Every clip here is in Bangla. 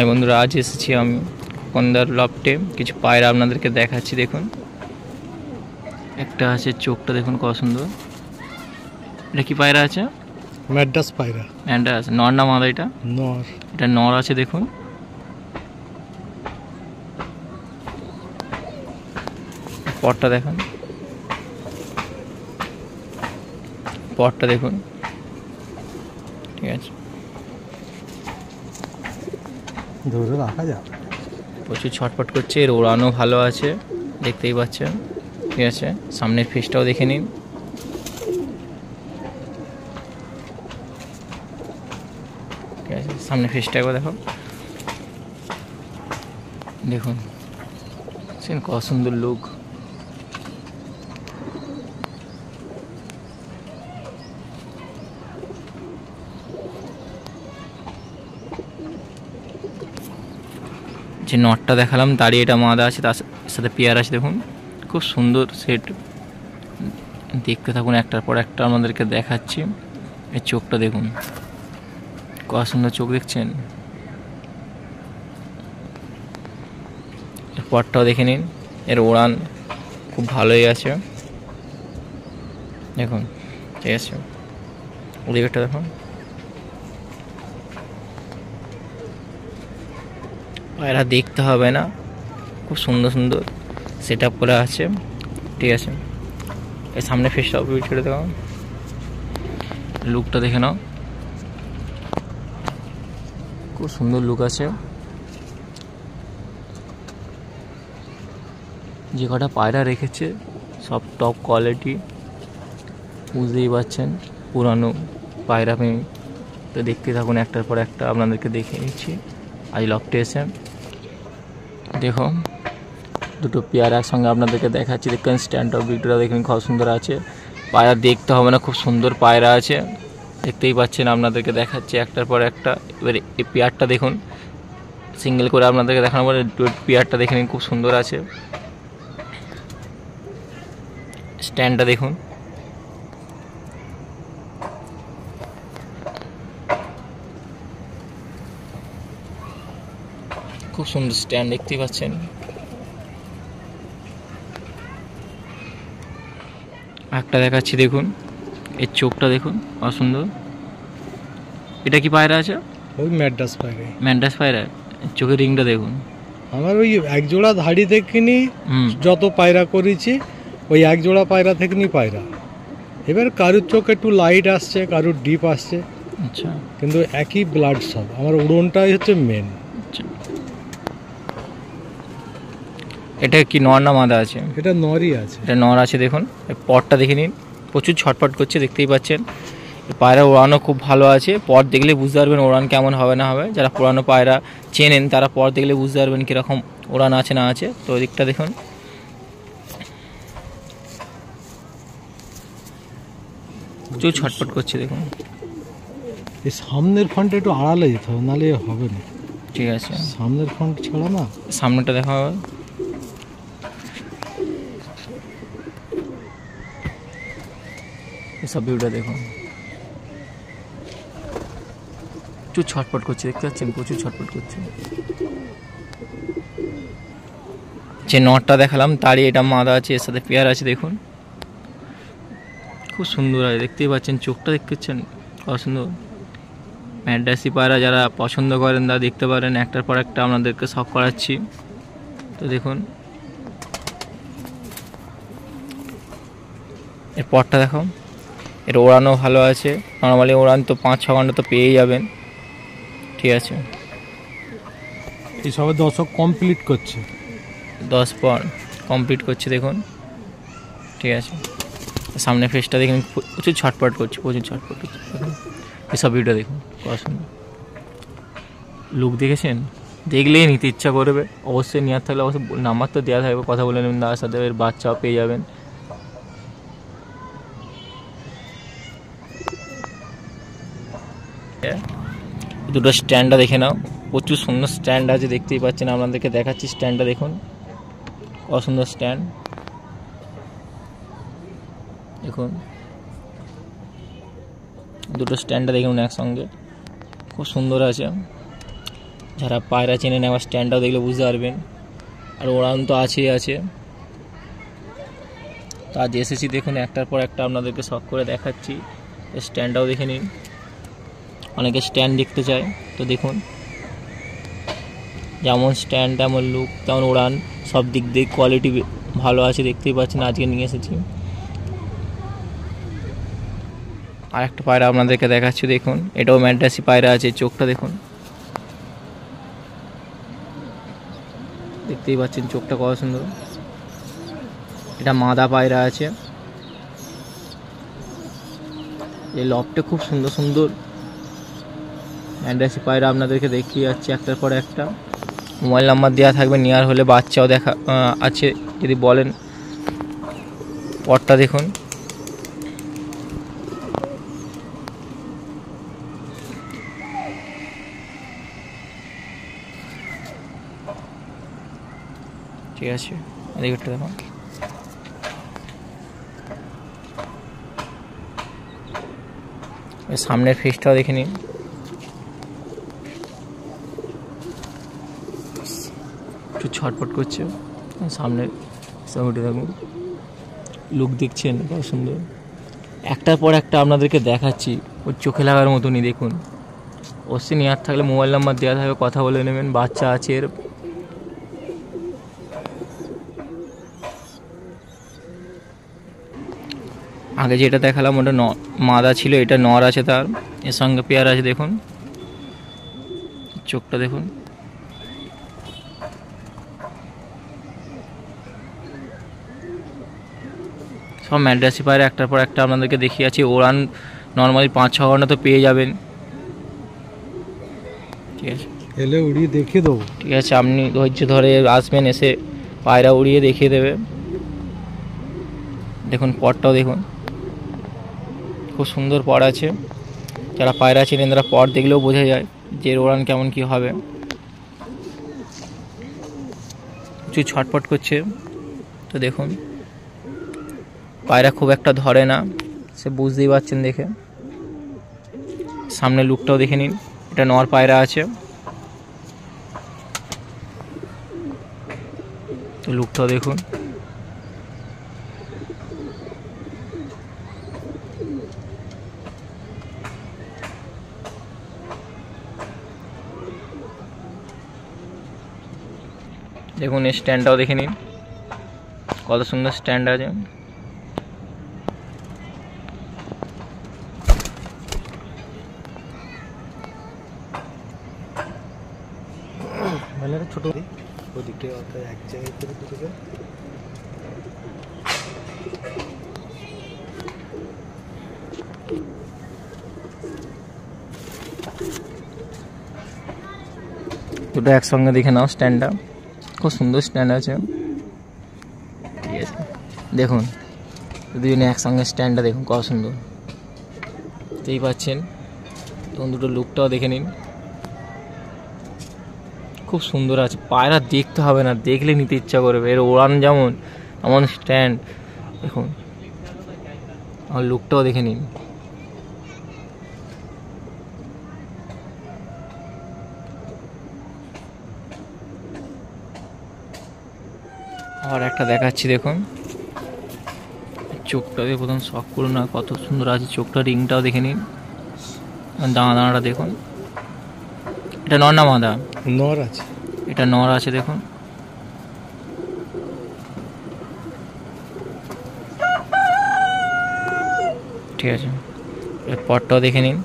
হাই বন্ধুরা, আজ এসেছি আমি কন্দার লফটে। কিছু পায়রা আপনাদেরকে দেখাচ্ছি। দেখুন, একটা আছে, চোখটা দেখুন কত সুন্দর। এটা কি পায়রা আছে? ম্যাড্রাস পায়রা। ম্যাড্রাস। নর না মাদা? এটা নর। এটা নর আছে। দেখুন, পরটা দেখুন, পরটা দেখুন। ঠিক আছে, ধরে রাখা যাবে। প্রচুর ছটফট করছে। এর ওড়ানো ভালো আছে, দেখতেই পাচ্ছেন। ঠিক আছে, সামনের ফেসটাও দেখে নিন। ঠিক আছে, সামনের ফেসটা একবার দেখো। দেখুন কত সুন্দর লুক। যে নটটা দেখালাম তারই এটা মাদা আছে, তার সাথে পেয়ার আছে। দেখুন খুব সুন্দর সেট। দেখতে থাকুন, একটার পর একটা আমাদেরকে দেখাচ্ছি। এই চোখটা দেখুন, কত সুন্দর চোখ দেখছেন। এর পরটাও দেখে নিন। এর ওড়ান খুব ভালোই আছে। দেখুন, ঠিক আছে, ওদিকেরটা দেখুন। পায়রা দেখতে হবে না, খুব সুন্দর সুন্দর সেট আপ করা আছে। ঠিক আছে, এই সামনে ফেসটা ছেড়ে দেওয়া, লুকটা দেখে নাও, খুব সুন্দর লুক আছে। যে কটা পায়রা রেখেছে সব টপ কোয়ালিটি, বুঝতেই পারছেন। পুরানো পায়রা প্রেমী তো দেখতে থাকুন, একটার পর একটা আপনাদেরকে দেখে নিচ্ছি। আজ লফটে এসে দেখো, দুটো পেয়ার একসঙ্গে আপনাদেরকে দেখাচ্ছি। দেখুন স্ট্যান্ড অফ ভিডিওটা দেখুন, কত সুন্দর আছে। পায়রা দেখতে হবে না, খুব সুন্দর পায়রা আছে, দেখতেই পাচ্ছেন। আপনাদেরকে দেখাচ্ছি একটার পর একটা। এবার এই পেয়ারটা দেখুন, সিঙ্গেল করে আপনাদেরকে দেখানোর পরে পেয়ারটা দেখে নিন, খুব সুন্দর আছে। স্ট্যান্ডটা দেখুন, খুব সুন্দর স্ট্যান্ড, দেখতেই পাচ্ছেন। একটা দেখাচ্ছি, দেখুন এর চোখটা দেখুন, কত সুন্দর। এটা কি পায়রা আছে? ওই ম্যাড্রাস পায়রা। ম্যান্ডাস পায়রা। চোখের রিংটা দেখুন। আমার ওই এক জোড়া ধাড়ি থেকে নি যত পায়রা করেছি, ওই এক জোড়া পায়রা থেকে নি পায়রা। এবার কারুর চোখ একটু লাইট আসছে, কারুর ডিপ আসছে, আচ্ছা, কিন্তু একই ব্লাড সব। আমার উড়নটাই হচ্ছে মেন। আচ্ছা, এটা কি নর না মাদা আছে? এটা নরই আছে। এটা নর আছে। দেখুন পরটা দেখে নিন, প্রচুর ছটফট করছে, দেখতেই পাচ্ছেন। পায়রা ওড়ানো খুব ভালো আছে। পর দেখলে বুঝতে পারবেন ওড়ান কেমন হবে না হবে। যারা পুরানো পায়রা চেনেন তারা পর দেখলে বুঝতে পারবেন কীরকম ওড়ান আছে না আছে। তো ওই দিকটা দেখুন, প্রচুর ছটফট করছে। দেখুন এই সামনের ফ্রন্টে একটু আড়ালে যেতে হবে, নাহলে হবে না। ঠিক আছে, সামনের ফ্রন্ট ছাড়া না, সামনেটা দেখা হবে। এসব ভিউটা দেখুন, প্রচুর ছটফট করছে, দেখতে পাচ্ছেন, প্রচুর ছটফট করছে। যে নটটা দেখালাম তারই এটা মাদা আছে, এর সাথে পেয়ার আছে। দেখুন খুব সুন্দর আছে, দেখতেই পাচ্ছেন। চোখটা দেখতে পাচ্ছেন কত সুন্দর। ম্যাড্রাসি পায়রা যারা পছন্দ করেন তারা দেখতে পারেন, একটার পর একটা আপনাদেরকে শখ করাচ্ছি। তো দেখুন এর পরটা দেখো, এর ওড়ানো ভালো আছে। নর্মালি ওড়ান তো 5-6 ঘন্টা তো পেয়েই যাবেন। ঠিক আছে, এই সবে দশক কমপ্লিট করছে, 10 পর কমপ্লিট করছে। দেখুন, ঠিক আছে, সামনে ফেসটা দেখুন, প্রচুর ছটপট করছে, প্রচুর ছটপট করছে। দেখুন এসব ভিডিও দেখুন, কত সুন্দর লুক দেখেছেন। দেখলেই নিতে ইচ্ছা করবে। অবশ্যই নেওয়ার থাকলে অবশ্যই নাম্বার তো দেওয়া থাকবে, কথা বলে নেবেন দাদার সাথে, এর বাচ্চাও পেয়ে যাবেন। দুটো স্ট্যান্ডটা দেখে নাও, প্রচুর সুন্দর স্ট্যান্ড আছে, দেখতেই পাচ্ছেন। আপনাদেরকে দেখাচ্ছি স্ট্যান্ডটা দেখুন, কত সুন্দর স্ট্যান্ড। দেখুন দুটো স্ট্যান্ডটা দেখুন একসঙ্গে, খুব সুন্দর আছে। যারা পায়রা চেনে নেওয়ার স্ট্যান্ডটাও দেখলে বুঝতে পারবেন। আর ওড়ান তো আছেই আছে। তো আজ এসেছি দেখুন, একটার পর একটা আপনাদেরকে শখ করে দেখাচ্ছি। স্ট্যান্ডটাও দেখে নিন, অনেকে স্ট্যান্ড দেখতে চায়। তো দেখুন, যেমন স্ট্যান্ড তেমন লুক তেমন ওড়ান, সব দিক দিয়ে কোয়ালিটি ভালো আছে, দেখতেই পাচ্ছেন। আজকে নিয়ে এসেছি। আর একটা পায়রা আপনাদেরকে দেখাচ্ছি দেখুন, এটাও ম্যাড্রাসি পায়রা আছে। চোখটা দেখুন, দেখতেই পাচ্ছেন চোখটা কত সুন্দর। এটা মাদা পায়রা আছে। এই লফটে খুব সুন্দর সুন্দর ম্যাড্রাসি পায়রা আপনাদেরকে দেখিয়ে যাচ্ছে একটার পর একটা। মোবাইল নাম্বার দেওয়া থাকবে, নেওয়ার হলে বাচ্চাও দেখা আছে যদি বলেন। পটটা দেখুন, ঠিক আছে। এদিকটা দেখুন, সামনের ফেসটাও দেখে নিন। একটু ছটফট করছে সামনের সঙ্গটি, দেখুন লুক দেখছেন কত সুন্দর। একটার পর একটা আপনাদেরকে দেখাচ্ছি, ওর চোখে লাগার মতনই। দেখুন, অবশ্যই নেওয়ার থাকলে মোবাইল নাম্বার দেওয়া থাকবে, কথা বলে নেবেন। বাচ্চা আছে এর। আগে যেটা দেখালাম ওটা মাদা ছিল, এটা নর আছে, তার এর সঙ্গে পেয়ার আছে। দেখুন চোখটা দেখুন, সব ম্যাড্রাসি পায়রা একটার পর একটা আপনাদেরকে দেখিয়ে আছি। ওড়ান নর্মালি 5-6 ঘন্টা তো পেয়ে যাবেন। ঠিক আছে, এলে উড়িয়ে দেখিয়ে দেবো। ঠিক আছে, আপনি ধৈর্য ধরে আসবেন, এসে পায়রা উড়িয়ে দেখিয়ে দেবে। দেখুন পটটাও দেখুন, খুব সুন্দর পট আছে। যারা পায়রা ছিলেন তারা পট দেখলেও বোঝা যায় যে ওড়ান কেমন কি হবে। কিছু ছটপট করছে। তো দেখুন, পায়রা খুব একটা ধরে না, সে বুঝতেই পারছেন দেখে। সামনে লুকটাও দেখে নিন, এটা নর পায়রা আছে। তো লুকটাও দেখুন, দেখুন এই স্ট্যান্ডটাও দেখে নিন, কত সুন্দর স্ট্যান্ড আছে। ছোট ওদিকে এক জায়গায় করে দুটো একসঙ্গে দেখে নাও। স্ট্যান্ডটা খুব সুন্দর স্ট্যান্ড আছে। ঠিক আছে, দেখুন দুজনে একসঙ্গে স্ট্যান্ডটা দেখুন কত সুন্দর, দেখতেই পাচ্ছেন। তখন দুটো লুকটাও দেখে নিন, খুব সুন্দর আছে। পায়রা দেখতে হবে না, দেখলে নিতে ইচ্ছা করবে। এর ওড়ান যেমন এমন স্ট্যান্ড দেখুন। আমার লুকটাও দেখে নিন। আবার একটা দেখাচ্ছি দেখুন, চোখটাকে প্রথম শখ করুন না, কত সুন্দর আছে চোখটা। রিংটাও দেখে নিন, দানা দানাটা দেখুন। এটা নর না মাদা? নর আছে, এটা নর আছে দেখুন। ঠিক আছে, এর পরটাও দেখে নিন।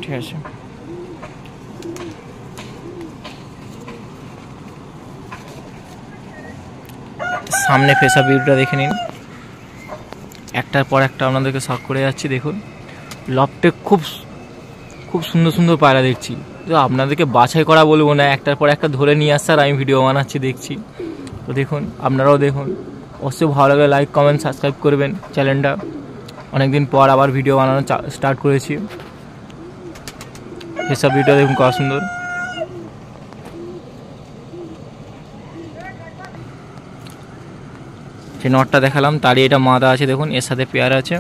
ঠিক আছে, সামনে ফেসা ভিউটা দেখে নিন। একটার পর একটা আপনাদেরকে শখ করে যাচ্ছি। দেখুন লফটে খুব খুব সুন্দর সুন্দর পায়রা দেখছি। তো আপনাদেরকে বাছাই করা বলবো না, একটার পর একটা ধরে নিয়ে আসছে আর আমি ভিডিও বানাচ্ছি, দেখছি। তো দেখুন, আপনারাও দেখুন। অবশ্যই ভালো লাগে লাইক কমেন্ট সাবস্ক্রাইব করবেন চ্যানেলটা। অনেকদিন পর আবার ভিডিও বানানো স্টার্ট করেছি। এসব ভিডিও দেখুন কত সুন্দর। যে নটটা দেখালাম তারই এটা মাদা আছে দেখুন, এর সাথে পেয়ার আছে।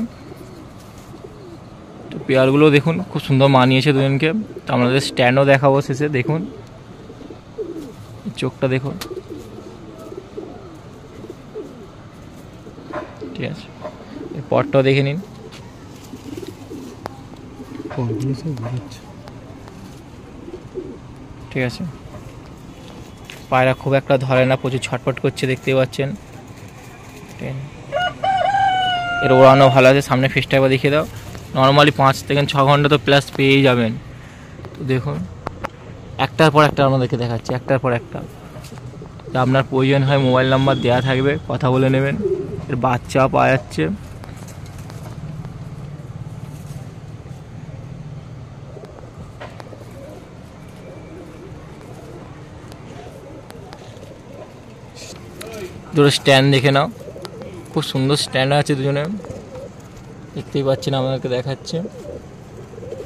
তো পেয়ারগুলো দেখুন খুব সুন্দর মানিয়েছে দুজনকে। তো আমাদের স্ট্যান্ডও দেখাবো শেষে। দেখুন চোখটা দেখুন, ঠিক আছে। এই পটটাও দেখে নিন। ঠিক আছে, পায়রা খুব একটা ধরে না, প্রচুর ছটফট করছে দেখতেই পাচ্ছেন। এর ওড়ানো ভালো আছে। সামনে ফেসটা একবার দেখিয়ে দাও। নর্মালি 5 থেকে 6 ঘন্টা তো প্লাস পেয়েই যাবেন। তো দেখুন একটার পর একটা আমাদেরকে দেখাচ্ছে, একটার পর একটা। তো আপনার প্রয়োজন হয় মোবাইল নাম্বার দেওয়া থাকবে, কথা বলে নেবেন। এর বাচ্চা পাওয়া যাচ্ছে। দুটো স্ট্যান্ড দেখে নাও, খুব সুন্দর স্ট্যান্ড আছে দুজনে, দেখতেই পাচ্ছেন। আমাদেরকে দেখাচ্ছে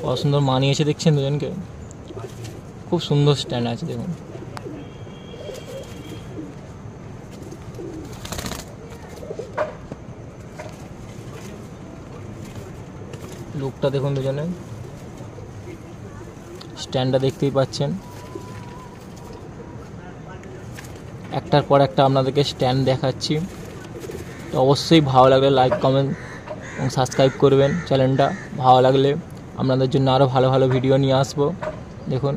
কত সুন্দর মানিয়েছে, দেখছেন দুজনকে, খুব সুন্দর স্ট্যান্ড আছে দেখুন। লুকটা দেখুন দুজনে, স্ট্যান্ডটা দেখতেই পাচ্ছেন। একটার পর একটা আপনাদেরকে স্ট্যান্ড দেখাচ্ছি। তো অবশ্যই ভালো লাগলে লাইক, কমেন্ট এবং সাবস্ক্রাইব করবেন চ্যানেলটা। ভালো লাগলে আপনাদের জন্য আরও ভালো ভালো ভিডিও নিয়ে আসবো। দেখুন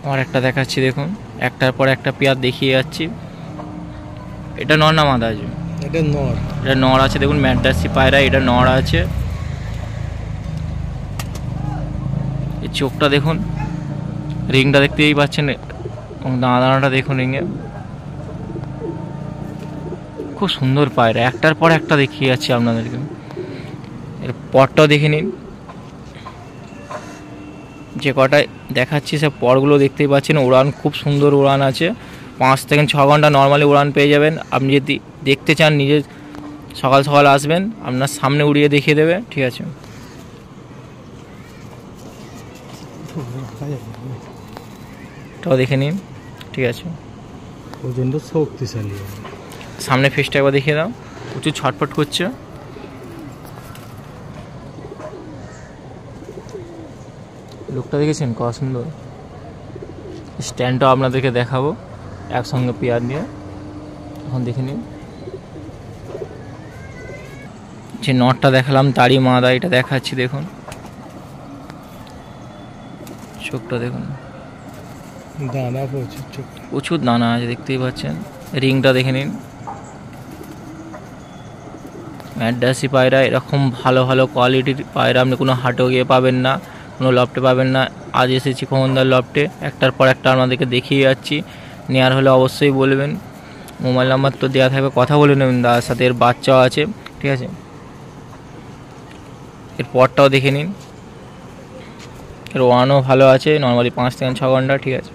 আমার একটা দেখাচ্ছি, দেখুন একটার পর একটা পেয়ার দেখিয়ে যাচ্ছি। এটা নর না মাদা আছে? এটা নর। এটা নর আছে দেখুন, ম্যাড্রাসি পায়রা, এটা নর আছে। এই চোখটা দেখুন, রিংটা দেখতেই পাচ্ছেন, দানাটা দেখুন রিংয়ে, খুব সুন্দর পায়রা। একটার পর একটা দেখিয়ে যাচ্ছি আপনাদেরকে। এর পরটাও দেখে নিন। যে কটায় দেখাচ্ছি সে পরগুলো দেখতেই পাচ্ছেন। উড়ান খুব সুন্দর উড়ান আছে। 5 থেকে 6 ঘন্টা নর্মালি উড়ান পেয়ে যাবেন। আপনি যদি দেখতে চান নিজে সকাল সকাল আসবেন, আপনার সামনে উড়িয়ে দেখিয়ে দেবে, ঠিক আছে। এটাও দেখে নিন, ঠিক আছে। প্রচণ্ড শক্তিশালী। সামনে ফেসটা একবার দেখিয়ে দাও, প্রচুর ছটফট করছে। লুকটা দেখেছেন কত সুন্দর। স্ট্যান্ডটাও আপনাদেরকে দেখাবো একসঙ্গে পেয়ার নিয়ে। এখন দেখে নিন। যে নটটা দেখালাম তারই মাদা, এটা দেখাচ্ছি দেখুন। চোখটা দেখুন, দানা প্রচুর, চোখটা প্রচুর দানা আছে দেখতেই পাচ্ছেন। রিংটা দেখে নিন। ম্যাড্রাসি পায়রা এরকম ভালো ভালো কোয়ালিটির পায়রা আপনি কোনো হাটেও গিয়ে পাবেন না, কোনো লফটে পাবেন না। আজ এসেছি খোকনদার লফটে, একটার পর একটা আপনাদেরকে দেখিয়ে যাচ্ছি। নেওয়ার হলে অবশ্যই বলবেন, মোবাইল নাম্বার তো দেওয়া থাকবে, কথা বলে নেবেন দাদার সাথে। এর বাচ্চাও আছে, ঠিক আছে। এর পরটাও দেখে নিন। এর ওয়ানও ভালো আছে, নর্মালি 5 থেকে 6 ঘন্টা, ঠিক আছে।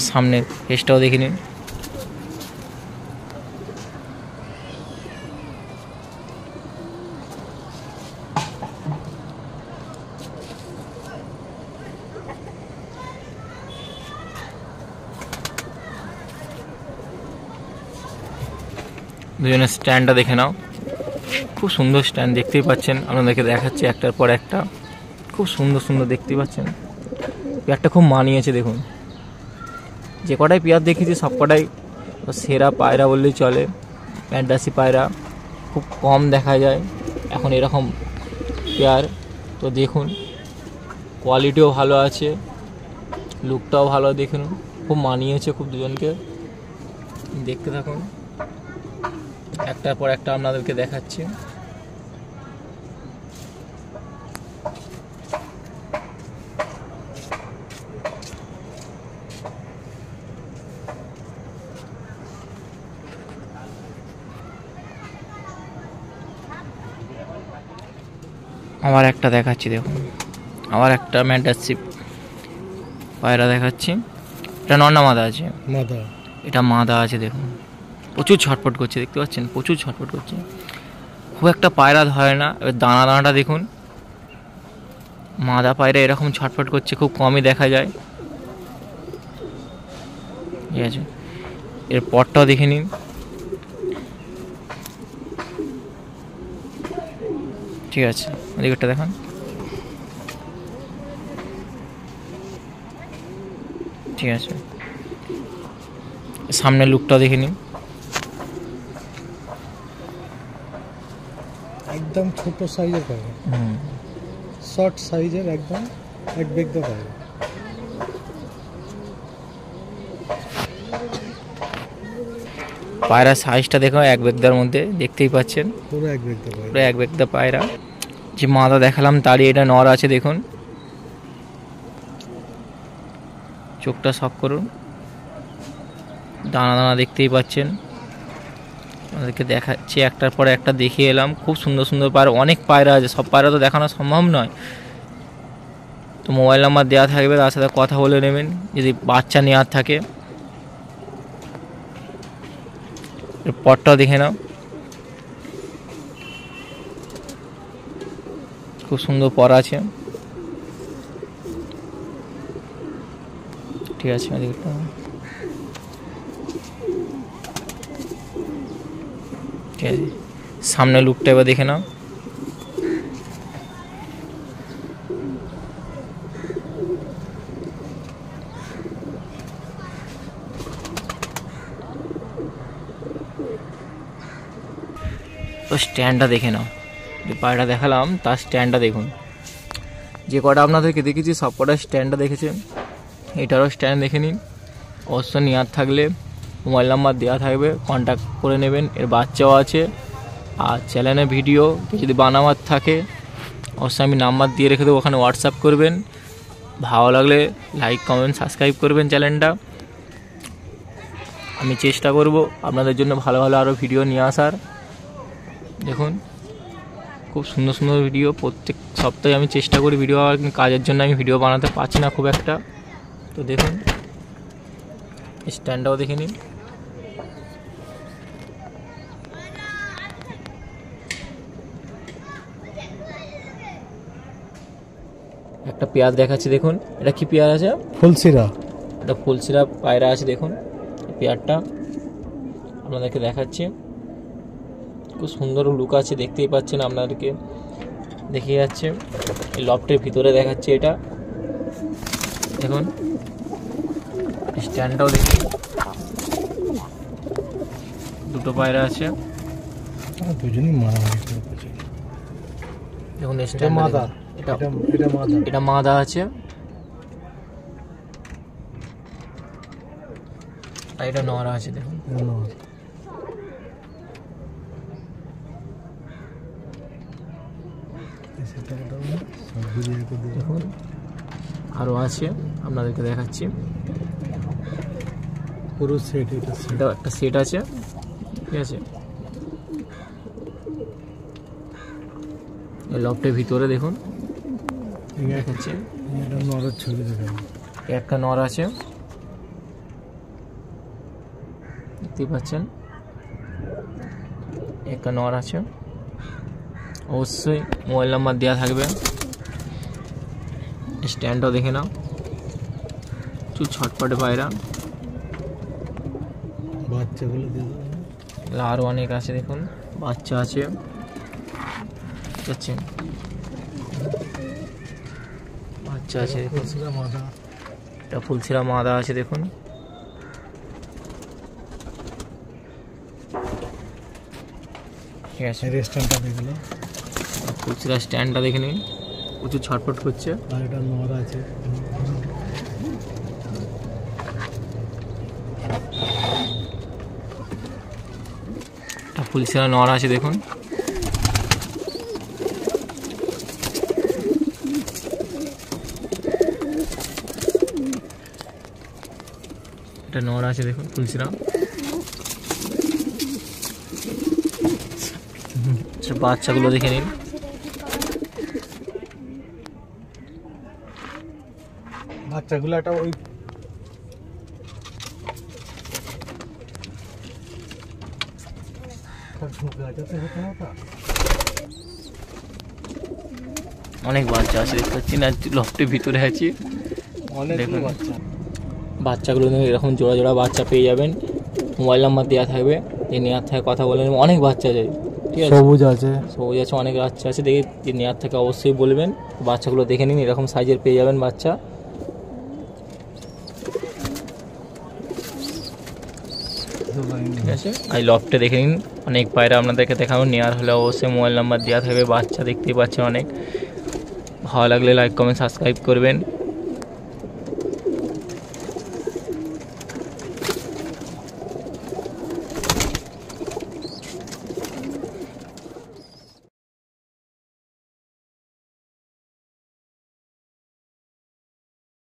সামনের ফেসটাও দেখে নিন। দুজনের স্ট্যান্ডটা দেখে নাও, খুব সুন্দর স্ট্যান্ড দেখতেই পাচ্ছেন। আপনাদেরকে দেখাচ্ছি একটার পর একটা, খুব সুন্দর সুন্দর দেখতেই পাচ্ছেন। পেয়ারটা খুব মানিয়েছে দেখুন। যে কটাই পেয়ার দেখেছি সব কটাই সেরা পায়রা বললেই চলে। ম্যাড্রাসি পায়রা খুব কম দেখা যায় এখন এরকম পেয়ার। তো দেখুন কোয়ালিটিও ভালো আছে, লুকটাও ভালো, দেখুন খুব মানিয়েছে খুব দুজনকে। দেখতে থাকুন, একটার পর একটা আপনাদেরকে দেখাচ্ছি। আবার একটা দেখাচ্ছি দেখুন, আবার একটা ম্যাড্রাসি পায়রা দেখাচ্ছি। এটা নন্না মাদা আছে, মাদা, এটা মাদা আছে দেখুন। প্রচুর ছটফট করছে দেখতে পাচ্ছেন, প্রচুর ছটফট করছে। খুব একটা পায়রা ধরে না। এবার দানাটা দেখুন, মাদা পায়রা এরকম ছটফট করছে, খুব কমই দেখা যায়। ঠিক আছে, এর পরটাও দেখে নিন। ঠিক আছে, ওদিকটা দেখান। ঠিক আছে, সামনের লুকটাও দেখে নিন। একদম ছোট সাইজের পায়রা, শর্ট সাইজের, একদম এক বেগদা পায়রা। পায়রার সাইজটা দেখো এক বেগদার মধ্যে, দেখতেই পাচ্ছেন পুরো এক বেগদা পায়রা, পুরো এক বেগদা পায়রা। যে মাদা দেখালাম তারই এটা নর আছে, দেখুন চোখটা শক করুন, দানা দানা দেখতেই পাচ্ছেন। আমাদেরকে দেখাচ্ছি একটার পরে একটা দেখিয়ে এলাম। খুব সুন্দর সুন্দর পায়রা, অনেক পায়রা আছে, সব পায়রা তো দেখানো সম্ভব নয়। তো মোবাইল নাম্বার দেওয়া থাকবে, তার সাথে কথা বলে নেবেন যদি বাচ্চা নেওয়ার থাকে। পরটাও দেখে নাও, খুব সুন্দর পর আছে। ঠিক আছে, ঠিক আছে, সামনে লুকটা এবার দেখে নাও। তো স্ট্যান্ডটা দেখে নাও, যে পায়রাটা দেখালাম তার স্ট্যান্ডটা দেখুন। যে কটা আপনাদেরকে দেখেছি সব কটা স্ট্যান্ডটা দেখেছেন, এটারও স্ট্যান্ড দেখে নিন। অবশ্য নেওয়ার থাকলে মোবাইল নাম্বার দেওয়া থাকবে, কন্ট্যাক্ট করে নেবেন। এর বাচ্চাও আছে। আর চ্যানেলে ভিডিও যদি বানাবার থাকে অবশ্যই আমি নাম্বার দিয়ে রেখে দেবো, ওখানে হোয়াটসঅ্যাপ করবেন। ভালো লাগলে লাইক কমেন্ট সাবস্ক্রাইব করবেন চ্যানেলটা। আমি চেষ্টা করব আপনাদের জন্য ভালো ভালো আরও ভিডিও নিয়ে আসার। দেখুন খুব সুন্দর সুন্দর ভিডিও প্রত্যেক সপ্তাহে আমি চেষ্টা করি ভিডিও, কাজের জন্য আমি ভিডিও বানাতে পারছি না খুব একটা। তো দেখুন স্ট্যান্ডটাও দেখে নিন। একটা পেয়ার দেখাচ্ছি, দেখুন এটা কি পেয়ার আছে? ফুলশিরা। এটা ফুলশিরা পায়রা আছে, দেখুন পেয়ারটা আপনাদেরকে দেখাচ্ছি। খুব সুন্দর লুক আছে, দেখতেই পাচ্ছেন, আপনাদেরকে দেখিয়ে যাচ্ছে। এই লফটের ভিতরে দেখাচ্ছে এটা, দেখুন স্ট্যান্ডটাও দেখি। দুটো পায়রা আছে, দুজনই মারামারি করছে। দেখুন স্ট্যান্ড মাদা, এটা মাদা আছে, আর এটা নড়া আছে, দেখুন দেখুন আরও আছে, আপনাদেরকে দেখাচ্ছি। পুরো সেট, এটা একটা সেট আছে। ঠিক আছে, এই লফটের ভিতরে দেখুন দেখাচ্ছি, নরের ছবি দেখাবো। একটা নর আছে, দেখতেই পাচ্ছেন একটা নর আছে। অবশ্যই মোবাইল নাম্বার দেওয়া থাকবে। স্ট্যান্ডটাও দেখে নাও, একটু ছটপটে পায়রা। বাচ্চাগুলো আরও অনেক আছে, দেখুন বাচ্চা আছে, যাচ্ছেন বাচ্চা আছে, দেখুন এটা ফুলশিরা মাদা আছে, দেখুন ঠিক আছে। স্ট্যান্ডটা দেখলো, ফুলশিরা স্ট্যান্ডটা দেখে নিন, প্রচুর ছটফট করছে। আর এটা নর আছে, ফুলশিরা নর আছে, দেখুন এটা নর আছে, দেখুন ফুলশিরা। বাচ্চাগুলো দেখে নিন, বাচ্চাগুলো একটা ওই অনেক বাচ্চা আছে দেখতে পাচ্ছি না, লফটের ভিতরে আছি। অনেক দেখুন। বাচ্চা। বাচ্চাগুলো এরকম জোড়া জোড়া বাচ্চা পেয়ে যাবেন, মোবাইল নাম্বার দেওয়া থাকবে, যে নেওয়ার থাকে কথা বলে নেবেন। অনেক বাচ্চা আছে, ঠিক আছে, সবুজ আছে, সবুজ আছে, অনেক বাচ্চা আছে, দেখে যে নেওয়ার থেকে অবশ্যই বলবেন। বাচ্চাগুলো দেখে নিন, এরকম সাইজের পেয়ে যাবেন বাচ্চা। ঠিক আছে, আর লফটে দেখে নিন, অনেক পায়রা আপনাদেরকে দেখাবো। নেওয়ার হলে অবশ্যই মোবাইল নাম্বার দেওয়া থাকবে। বাচ্চা দেখতেই পাচ্ছেন অনেক। ভালো লাগলে লাইক কমেন্ট সাবস্ক্রাইব করবেন।